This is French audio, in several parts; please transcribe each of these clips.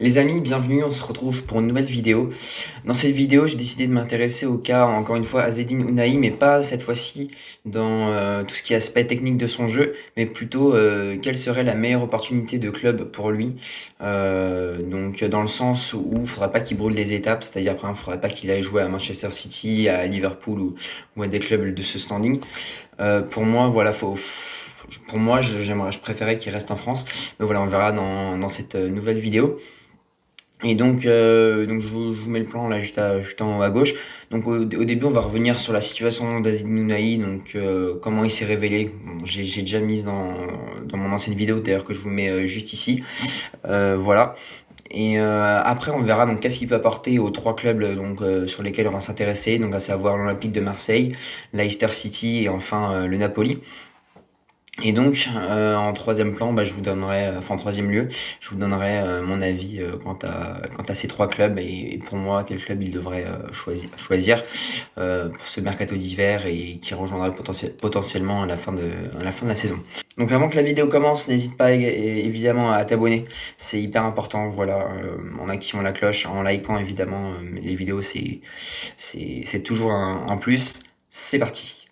Les amis, bienvenue, on se retrouve pour une nouvelle vidéo. Dans cette vidéo, j'ai décidé de m'intéresser au cas, encore une fois, Azzedine Ounahi, mais pas cette fois-ci dans tout ce qui est aspect technique de son jeu, mais plutôt quelle serait la meilleure opportunité de club pour lui. Donc dans le sens où il ne faudra pas qu'il brûle des étapes, c'est-à-dire par exemple, il ne faudrait pas qu'il aille jouer à Manchester City, à Liverpool ou à des clubs de ce standing. Pour moi, voilà, pour moi, je préférais qu'il reste en France. Mais voilà, on verra dans cette nouvelle vidéo. Et donc je vous mets le plan là juste en haut à gauche. Donc au début, on va revenir sur la situation d'Azzedine Ounahi, donc comment il s'est révélé. Bon, j'ai déjà mis dans mon ancienne vidéo, d'ailleurs que je vous mets juste ici. Voilà. Et après, on verra donc qu'est-ce qu'il peut apporter aux trois clubs sur lesquels on va s'intéresser, donc à savoir l'Olympique de Marseille, Leicester City et enfin le Napoli. Et donc, en troisième plan, je vous donnerai, enfin en troisième lieu, je vous donnerai mon avis quant à ces trois clubs et pour moi, quel club il devrait choisir pour ce mercato d'hiver et qui rejoindra potentiellement à la fin de la saison. Donc avant que la vidéo commence, n'hésite pas évidemment à t'abonner, c'est hyper important, voilà, en activant la cloche, en likant évidemment les vidéos, c'est toujours un plus. C'est parti.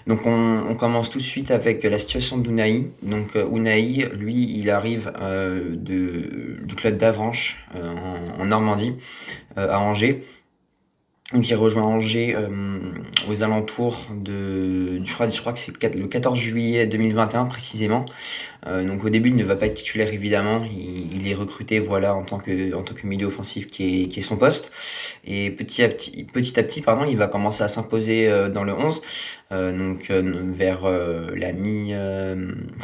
Donc on commence tout de suite avec la situation d'Unai. Donc Unai, lui, il arrive du club d'Avranches en Normandie, à Angers. Donc il rejoint Angers aux alentours je crois que c'est le 14 juillet 2021 précisément. Donc au début il ne va pas être titulaire évidemment, il est recruté voilà en tant que milieu offensif qui est son poste. Et petit à petit pardon, il va commencer à s'imposer dans le 11, vers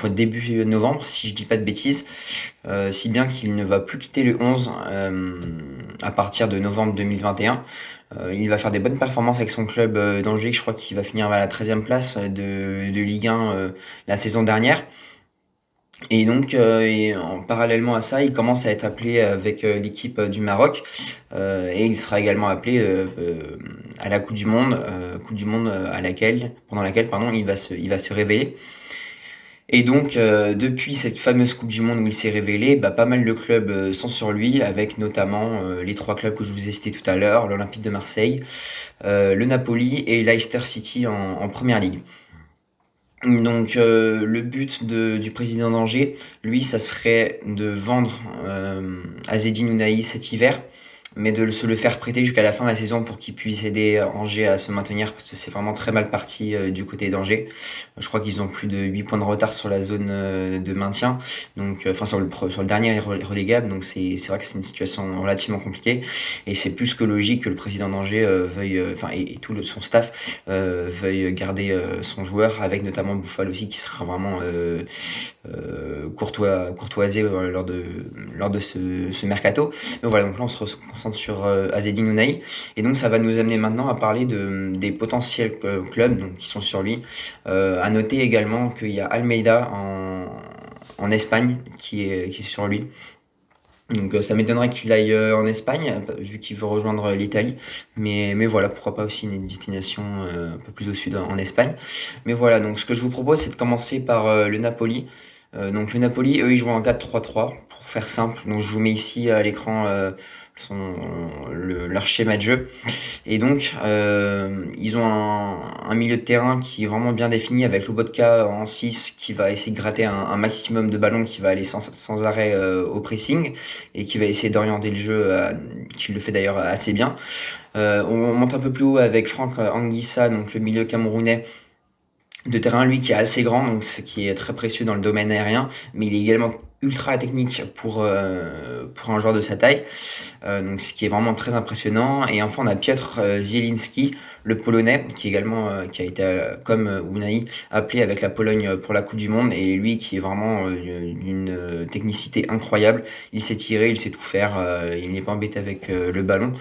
début novembre si je dis pas de bêtises, si bien qu'il ne va plus quitter le 11 à partir de novembre 2021. Il va faire des bonnes performances avec son club d'Angers. Je crois qu'il va finir à la 13e place de Ligue 1 la saison dernière. Et donc, parallèlement à ça, il commence à être appelé avec l'équipe du Maroc. Et il sera également appelé à la Coupe du Monde pendant laquelle pardon, il va se révéler. Et donc, depuis cette fameuse Coupe du Monde où il s'est révélé, pas mal de clubs sont sur lui, avec notamment les trois clubs que je vous ai cités tout à l'heure, l'Olympique de Marseille, le Napoli et Leicester City en Première Ligue. Donc, le but du président d'Angers, lui, ça serait de vendre Azzedine Ounahi cet hiver, mais de se le faire prêter jusqu'à la fin de la saison pour qu'il puisse aider Angers à se maintenir, parce que c'est vraiment très mal parti du côté d'Angers. Je crois qu'ils ont plus de 8 points de retard sur la zone de maintien, donc enfin sur le dernier relégable, donc c'est vrai que c'est une situation relativement compliquée, et c'est plus que logique que le président d'Angers veuille, et tout son staff veuille garder son joueur, avec notamment Bouffal aussi, qui sera vraiment courtoisé lors de ce mercato. Mais voilà, donc là on se concentre sur Azzedine Ounahi, et donc ça va nous amener maintenant à parler des potentiels clubs donc, qui sont sur lui. À noter également qu'il y a Almeida en Espagne qui est sur lui. Donc ça m'étonnerait qu'il aille en Espagne, vu qu'il veut rejoindre l'Italie. Mais voilà, pourquoi pas aussi une destination un peu plus au sud en Espagne. Mais voilà, donc ce que je vous propose, c'est de commencer par le Napoli. Donc le Napoli, eux, ils jouent en 4-3-3, pour faire simple. Donc je vous mets ici à l'écran leur schéma de jeu. Et donc, ils ont un milieu de terrain qui est vraiment bien défini, avec Lobotka en 6 qui va essayer de gratter un maximum de ballons, qui va aller sans arrêt au pressing et qui va essayer d'orienter le jeu, qui le fait d'ailleurs assez bien. On monte un peu plus haut avec Franck Anguissa, donc le milieu camerounais de terrain, lui qui est assez grand, donc ce qui est très précieux dans le domaine aérien, mais il est également ultra technique pour un joueur de sa taille, donc ce qui est vraiment très impressionnant. Et enfin on a Piotr Zielinski, le Polonais, qui également qui a été comme Unai appelé avec la Pologne pour la Coupe du Monde, et lui qui est vraiment d'une technicité incroyable. Il sait tirer, il sait tout faire, il n'est pas embêté avec le ballon.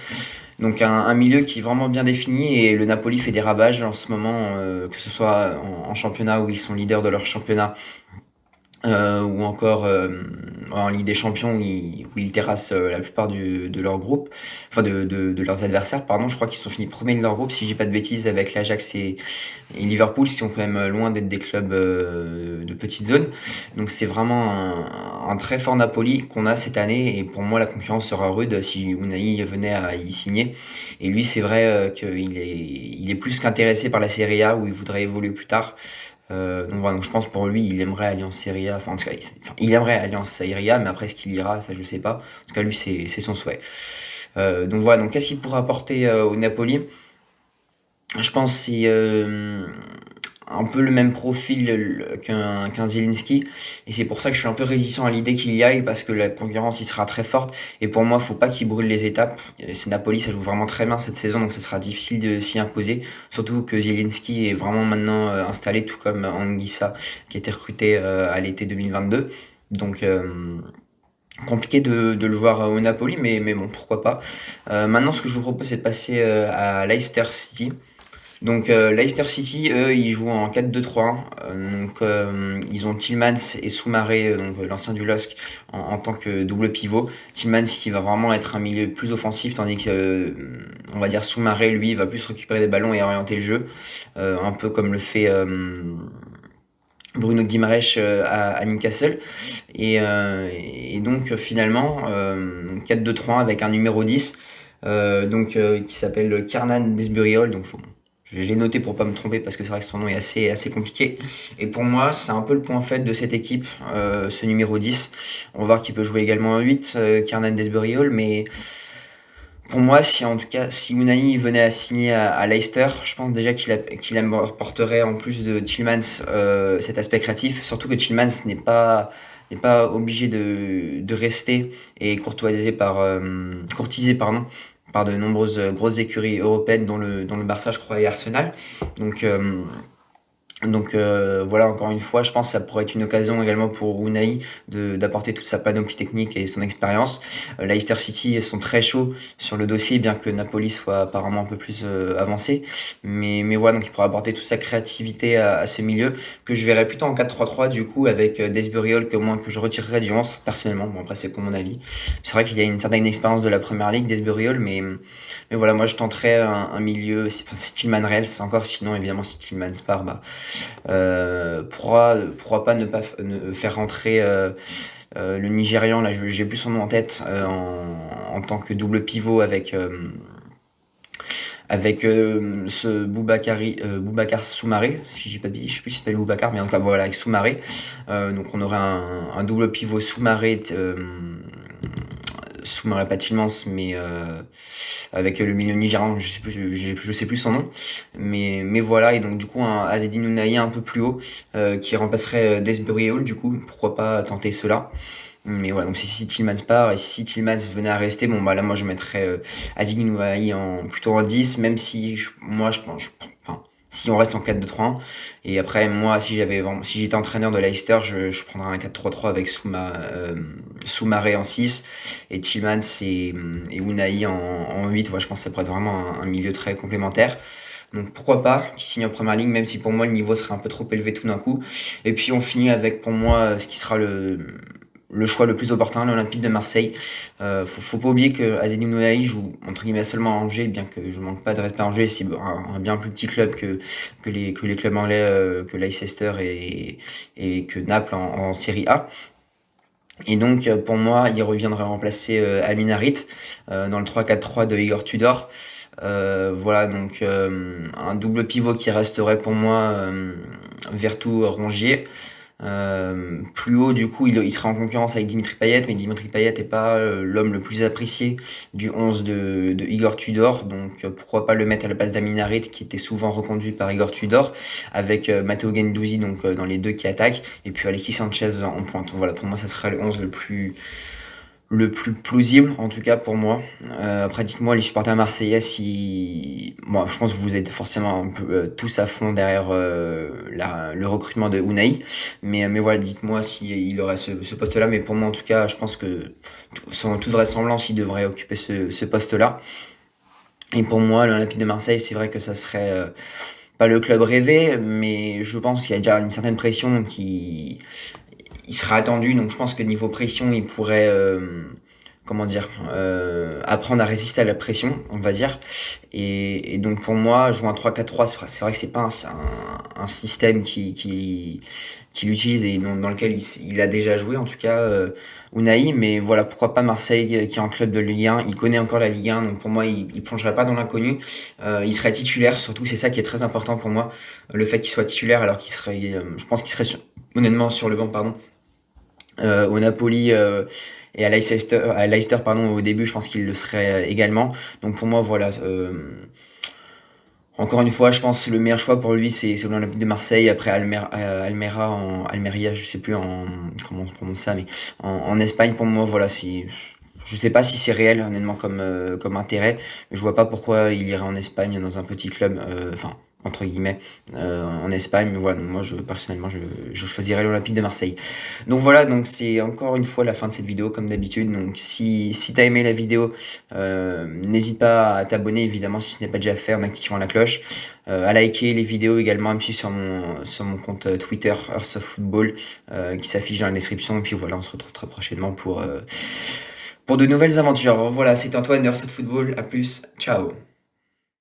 Donc un milieu qui est vraiment bien défini, et le Napoli fait des ravages en ce moment, que ce soit en championnat où ils sont leaders de leur championnat, ou encore en Ligue des Champions où ils terrassent la plupart de leur groupe, enfin de leurs adversaires, pardon. Je crois qu'ils sont finis premiers de leur groupe, si je dis pas de bêtises, avec l'Ajax et Liverpool, qui sont quand même loin d'être des clubs de petite zone. Donc c'est vraiment un très fort Napoli qu'on a cette année, et pour moi la concurrence sera rude si Unai venait à y signer. Et lui, c'est vrai il est plus qu'intéressé par la Serie A, où il voudrait évoluer plus tard. Donc voilà, donc je pense pour lui, il aimerait aller en Serie A. Enfin, en tout cas, il aimerait aller en Serie A, mais après, est-ce qu'il ira, ça je sais pas. En tout cas, lui, c'est son souhait. Donc voilà, donc qu'est-ce qu'il pourra apporter au Napoli? Je pense que c'est un peu le même profil qu'un Zielinski, et c'est pour ça que je suis un peu réticent à l'idée qu'il y aille, parce que la concurrence il sera très forte, et pour moi faut pas qu'il brûle les étapes. C'est Napoli, ça joue vraiment très bien cette saison, donc ça sera difficile de s'y imposer, surtout que Zielinski est vraiment maintenant installé, tout comme Anguissa qui a été recruté à l'été 2022. Donc compliqué de le voir au Napoli, mais bon, pourquoi pas. Maintenant, ce que je vous propose, c'est de passer à Leicester City. Donc Leicester City, eux, ils jouent en 4-2-3-1. Ils ont Tielemans et Soumaré, l'ancien du LOSC, en tant que double pivot. Tielemans qui va vraiment être un milieu plus offensif, tandis que, on va dire, Soumaré, lui, va plus récupérer des ballons et orienter le jeu. Un peu comme le fait Bruno Guimaraes à Newcastle. Et donc finalement, 4-2-3-1 avec un numéro 10, qui s'appelle Kiernan Desburiol. Donc je l'ai noté pour pas me tromper, parce que c'est vrai que son nom est assez compliqué. Et pour moi, c'est un peu le point faible de cette équipe, ce numéro 10. On va voir qu'il peut jouer également en 8, Kiernan Desburiol, mais pour moi, si Unai venait à signer à Leicester, je pense déjà qu'il apporterait, en plus de Tielemans, cet aspect créatif. Surtout que Tielemans n'est pas obligé de rester et courtisé, pardon, par de nombreuses grosses écuries européennes, dont le Barça, je crois, et Arsenal. Donc, voilà, encore une fois, je pense que ça pourrait être une occasion également pour Unai d'apporter toute sa panoplie technique et son expérience. Leicester City sont très chauds sur le dossier, bien que Napoli soit apparemment un peu plus avancé. Mais voilà, donc il pourra apporter toute sa créativité à ce milieu, que je verrais plutôt en 4-3-3 du coup, avec Desburiol que je retirerais du 11 personnellement. Bon, après, c'est comme mon avis. C'est vrai qu'il y a une certaine expérience de la première ligue, Desburiol, mais voilà, moi je tenterais un milieu, c'est Tillman Rels encore, sinon évidemment si Tillman part, bah, pourra pas ne faire rentrer le Nigérian, là j'ai plus son nom en tête, en tant que double pivot avec ce Boubacar Soumaré, si j'ai pas de bêtises, je sais plus s'il s'appelle Boubacar, mais en tout cas voilà, avec Soumaré. Donc on aurait un double pivot Soumaré, Soumaré pas Tillmans, mais avec le milieu nigérian, je sais plus son nom, mais voilà. Et donc du coup un Azzedine Ounahi un peu plus haut, qui remplacerait Desburiol, du coup pourquoi pas tenter cela. Mais voilà, donc si Tillmans part, et si Tillmans venait à rester, bon bah là moi je mettrais Azzedine Ounahi plutôt en 10, même si moi je pense, enfin, si on reste en 4-2-3-1. Et après, moi, si j'étais entraîneur de Leicester, je prendrais un 4-3-3 avec Soumaré en 6 et Tillmans et Unai en 8. Voilà, je pense que ça pourrait être vraiment un milieu très complémentaire. Donc pourquoi pas qui signe en première ligne, même si pour moi le niveau serait un peu trop élevé tout d'un coup. Et puis on finit avec, pour moi, ce qui sera le choix le plus opportun, l'Olympique de Marseille. Faut pas oublier que Azzedine Ounahi joue entre guillemets seulement à Angers, bien que je manque pas de respect à Angers, c'est un bien plus petit club que les clubs anglais, que Leicester et que Naples en Série A. Et donc pour moi, il reviendrait remplacer Amin Harit dans le 3-4-3 de Igor Tudor. Voilà, donc un double pivot qui resterait pour moi Vertou-Rongier. Plus haut, du coup, il sera en concurrence avec Dimitri Payet, mais Dimitri Payet n'est pas l'homme le plus apprécié du 11 de Igor Tudor, donc pourquoi pas le mettre à la place d'Amin Harit, qui était souvent reconduit par Igor Tudor, avec Matteo Guendouzi, dans les deux qui attaquent, et puis Alexis Sanchez en pointe. Voilà, pour moi, ça serait le 11 le plus plausible, en tout cas pour moi. Après, dites-moi, les supporters marseillais, si... Bon, je pense que vous êtes forcément un peu tous à fond derrière le recrutement de Unai. Mais voilà, dites-moi s'il aurait ce poste-là. Mais pour moi, en tout cas, je pense que, sans toute vraisemblance, il devrait occuper ce poste-là. Et pour moi, l'Olympique de Marseille, c'est vrai que ça serait pas le club rêvé, mais je pense qu'il y a déjà une certaine pression il sera attendu, donc je pense que niveau pression, il pourrait, comment dire, apprendre à résister à la pression, on va dire. Et donc pour moi, jouer un 3-4-3, c'est vrai que c'est pas un système qu'il utilise et dans lequel il a déjà joué, en tout cas, Unai. Mais voilà, pourquoi pas Marseille, qui est un club de Ligue 1. Il connaît encore la Ligue 1, donc pour moi, il plongerait pas dans l'inconnu. Il serait titulaire, surtout, c'est ça qui est très important pour moi. Le fait qu'il soit titulaire alors qu'il serait, je pense qu'il serait honnêtement sur le banc, pardon, au Napoli, et à Leicester, pardon, au début, je pense qu'il le serait également. Donc pour moi, voilà. Encore une fois, je pense que le meilleur choix pour lui, c'est l'Olympique de Marseille. Après Almeria, Almeria, je sais plus comment on prononce ça, mais en Espagne, pour moi, voilà, je sais pas si c'est réel, honnêtement, comme intérêt. Mais je vois pas pourquoi il irait en Espagne dans un petit club, enfin, entre guillemets, en Espagne. Mais voilà, donc moi, personnellement, je choisirais l'Olympique de Marseille. Donc voilà, donc c'est encore une fois la fin de cette vidéo, comme d'habitude. Donc si t'as aimé la vidéo, n'hésite pas à t'abonner, évidemment, si ce n'est pas déjà fait, en activant la cloche, à liker les vidéos également, à me suivre sur mon compte Twitter, Earth of Football, qui s'affiche dans la description. Et puis voilà, on se retrouve très prochainement pour de nouvelles aventures. Voilà, c'était Antoine de Earth of Football. À plus, ciao.